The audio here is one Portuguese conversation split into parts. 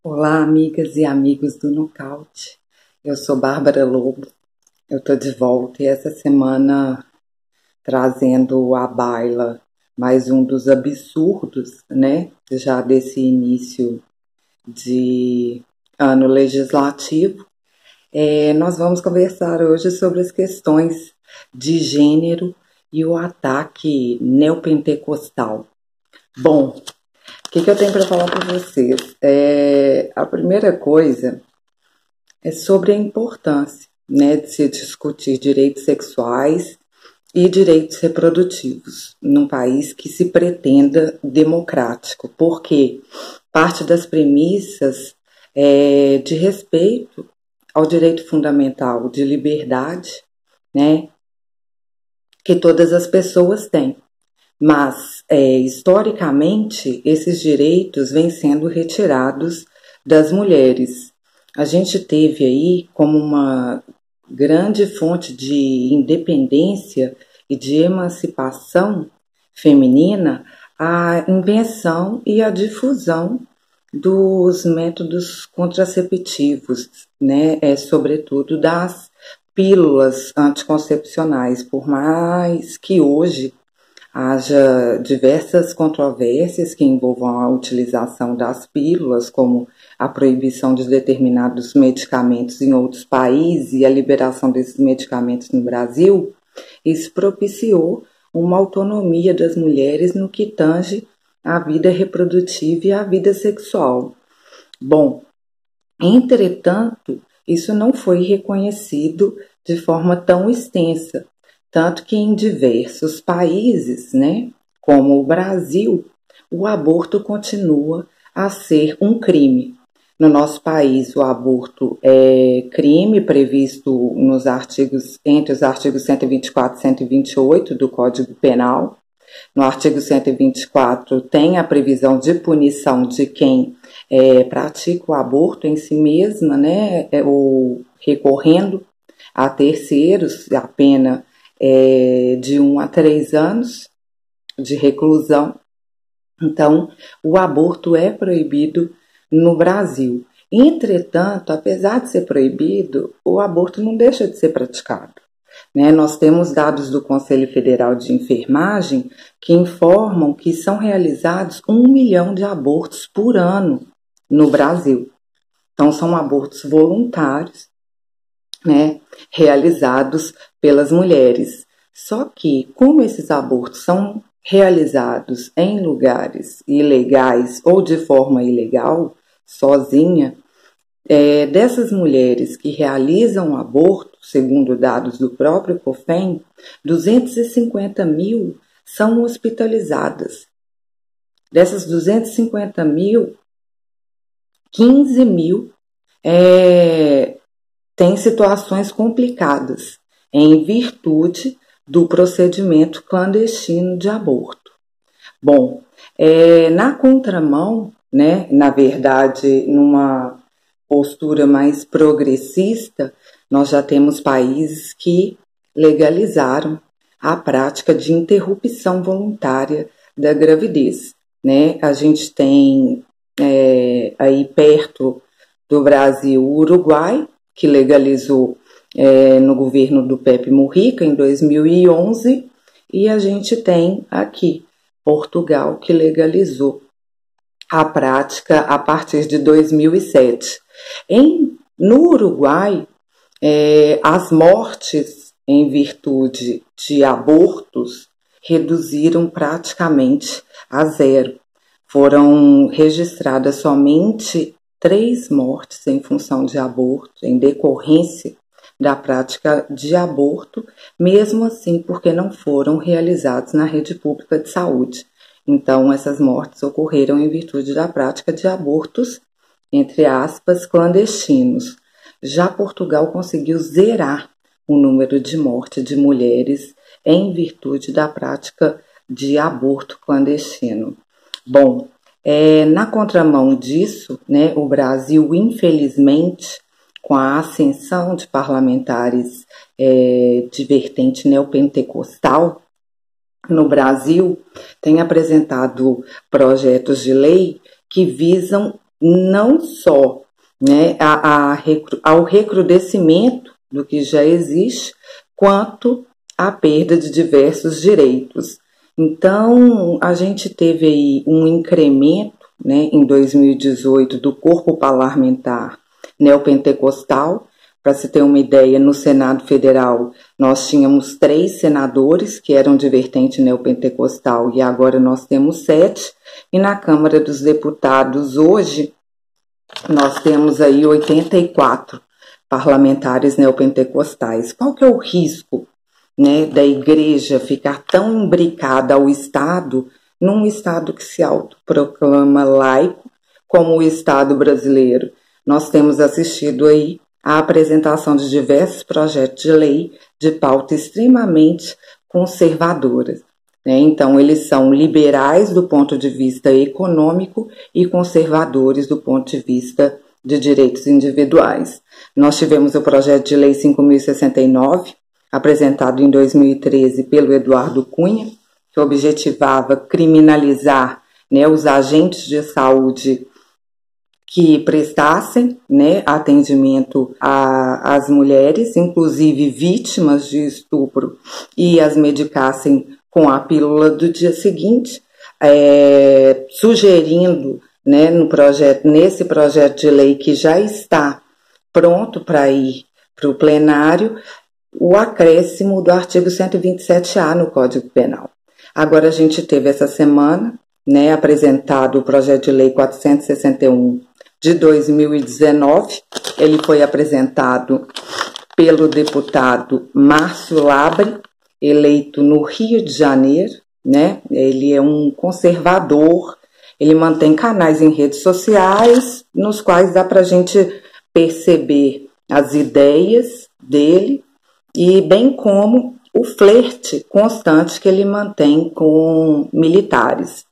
Olá, amigas e amigos do Nocaute. Eu sou Bárbara Lobo. Eu tô de volta e essa semana trazendo à baila mais um dos absurdos, né? Já desse início de ano legislativo. Nós vamos conversar hoje sobre as questões de gênero e o ataque neopentecostal. Bom, o que eu tenho para falar para vocês? A primeira coisa é sobre a importância, né, de se discutir direitos sexuais e direitos reprodutivos num país que se pretenda democrático, porque parte das premissas de respeito ao direito fundamental de liberdade, né, que todas as pessoas têm. Mas, historicamente, esses direitos vêm sendo retirados das mulheres. A gente teve aí como uma grande fonte de independência e de emancipação feminina a invenção e a difusão dos métodos contraceptivos, né? Sobretudo das pílulas anticoncepcionais, por mais que hoje haja diversas controvérsias que envolvam a utilização das pílulas, como a proibição de determinados medicamentos em outros países e a liberação desses medicamentos no Brasil, isso propiciou uma autonomia das mulheres no que tange à vida reprodutiva e à vida sexual. Bom, entretanto, isso não foi reconhecido de forma tão extensa, tanto que em diversos países, né, como o Brasil, o aborto continua a ser um crime. No nosso país, o aborto é crime previsto nos artigos, entre os artigos 124 e 128 do Código Penal. No artigo 124 tem a previsão de punição de quem pratica o aborto em si mesma, né, ou recorrendo a terceiros, a pena de 1 a 3 anos de reclusão. Então, o aborto é proibido no Brasil. Entretanto, apesar de ser proibido, o aborto não deixa de ser praticado, né? Nós temos dados do Conselho Federal de Enfermagem que informam que são realizados 1 milhão de abortos por ano no Brasil. Então, são abortos voluntários, né, realizados pelas mulheres. Só que, como esses abortos são realizados em lugares ilegais ou de forma ilegal, sozinha, dessas mulheres que realizam aborto, segundo dados do próprio COFEM, 250 mil são hospitalizadas. Dessas 250 mil, 15 mil têm situações complicadas em virtude do procedimento clandestino de aborto. Bom, na contramão, né, na verdade, numa postura mais progressista, nós já temos países que legalizaram a prática de interrupção voluntária da gravidez, né? A gente tem aí perto do Brasil o Uruguai, que legalizou no governo do Pepe Mujica em 2011, e a gente tem aqui Portugal, que legalizou a prática a partir de 2007. No Uruguai, as mortes em virtude de abortos reduziram praticamente a zero. Foram registradas somente 3 mortes em função de aborto, em decorrência da prática de aborto, mesmo assim porque não foram realizados na rede pública de saúde. Então, essas mortes ocorreram em virtude da prática de abortos, entre aspas, clandestinos. Já Portugal conseguiu zerar o número de mortes de mulheres em virtude da prática de aborto clandestino. Bom, na contramão disso, né, o Brasil, infelizmente, com a ascensão de parlamentares de vertente neopentecostal no Brasil, tem apresentado projetos de lei que visam não só, né, ao recrudescimento do que já existe, quanto à perda de diversos direitos. Então, a gente teve aí um incremento, né, em 2018 do corpo parlamentar neopentecostal. Para se ter uma ideia, no Senado Federal nós tínhamos 3 senadores que eram de vertente neopentecostal e agora nós temos 7. E na Câmara dos Deputados hoje nós temos aí 84 parlamentares neopentecostais. Qual que é o risco, né, da igreja ficar tão imbricada ao Estado, num Estado que se autoproclama laico, como o Estado brasileiro? Nós temos assistido aí a apresentação de diversos projetos de lei de pauta extremamente conservadora, né? Então, eles são liberais do ponto de vista econômico e conservadores do ponto de vista de direitos individuais. Nós tivemos o projeto de lei 5.069, apresentado em 2013 pelo Eduardo Cunha, que objetivava criminalizar, né, os agentes de saúde que prestassem, né, atendimento às mulheres, inclusive vítimas de estupro, e as medicassem com a pílula do dia seguinte, sugerindo, né, nesse projeto de lei que já está pronto para ir para o plenário, o acréscimo do artigo 127A no Código Penal. Agora a gente teve essa semana, né, apresentado o projeto de lei 461 de 2019, ele foi apresentado pelo deputado Márcio Labre, eleito no Rio de Janeiro, né? Ele é um conservador, ele mantém canais em redes sociais, nos quais dá para a gente perceber as ideias dele, e bem como o flerte constante que ele mantém com militares.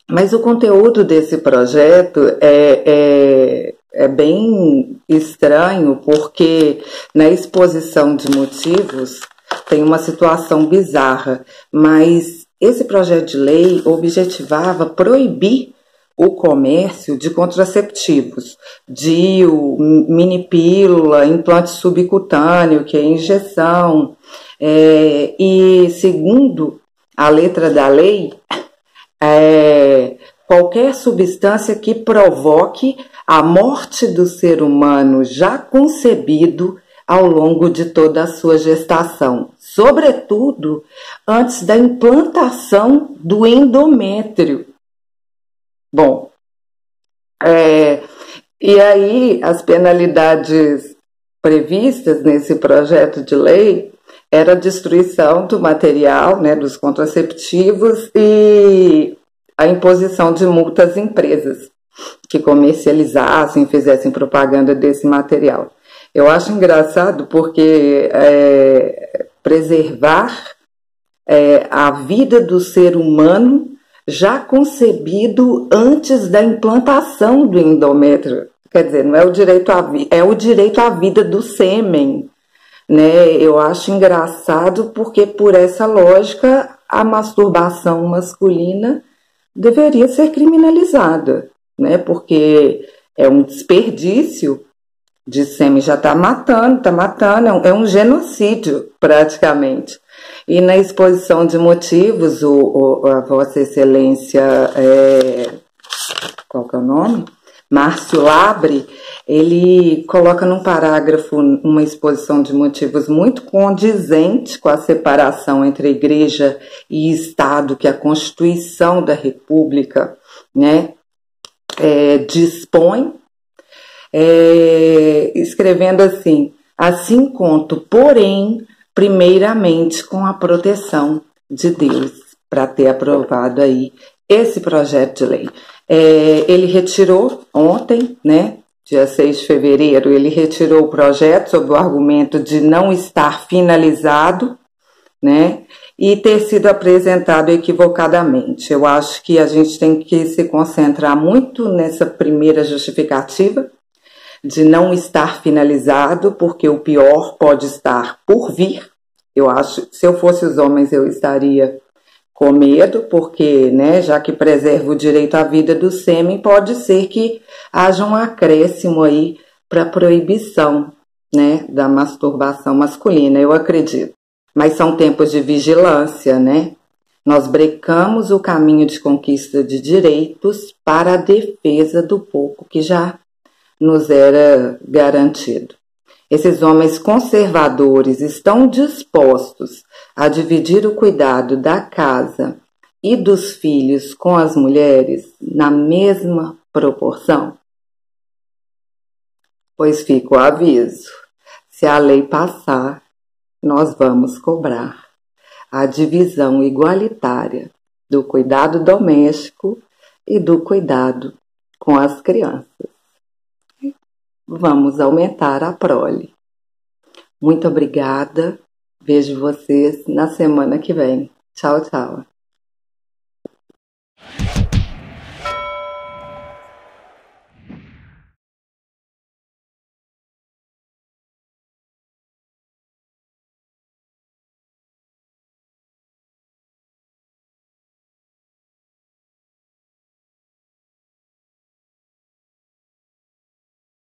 Mas o conteúdo desse projeto é bem estranho, porque na exposição de motivos tem uma situação bizarra, mas esse projeto de lei objetivava proibir o comércio de contraceptivos, DIU, mini-pílula, implante subcutâneo, que é injeção, e segundo a letra da lei, qualquer substância que provoque a morte do ser humano já concebido ao longo de toda a sua gestação, sobretudo antes da implantação do endométrio. Bom, e aí as penalidades previstas nesse projeto de lei era a destruição do material, né, dos contraceptivos, e a imposição de multas a empresas que comercializassem, fizessem propaganda desse material. Eu acho engraçado porque preservar a vida do ser humano já concebido antes da implantação do endométrio. Quer dizer, não é o direito à vida, é o direito à vida do sêmen, né? Eu acho engraçado porque, por essa lógica, a masturbação masculina deveria ser criminalizada, né? Porque é um desperdício de sêmen, já está matando, é um genocídio praticamente. E na exposição de motivos, a Vossa Excelência, qual que é o nome? Márcio Labre, ele coloca num parágrafo uma exposição de motivos muito condizente com a separação entre igreja e Estado, que a Constituição da República, né, dispõe, escrevendo assim conto, porém, primeiramente com a proteção de Deus, para ter aprovado aí esse projeto de lei. Ele retirou ontem, né, dia 6 de fevereiro, ele retirou o projeto sob o argumento de não estar finalizado, né, e ter sido apresentado equivocadamente. Eu acho que a gente tem que se concentrar muito nessa primeira justificativa, de não estar finalizado, porque o pior pode estar por vir. Eu acho, se eu fosse os homens, eu estaria com medo, porque, né, já que preserva o direito à vida do sêmen, pode ser que haja um acréscimo aí para proibição, né, da masturbação masculina, eu acredito. Mas são tempos de vigilância, né? Nós brecamos o caminho de conquista de direitos para a defesa do pouco que já nos era garantido. Esses homens conservadores estão dispostos a dividir o cuidado da casa e dos filhos com as mulheres na mesma proporção? Pois fica o aviso: se a lei passar, nós vamos cobrar a divisão igualitária do cuidado doméstico e do cuidado com as crianças. Vamos aumentar a prole. Muito obrigada. Vejo vocês na semana que vem. Tchau, tchau.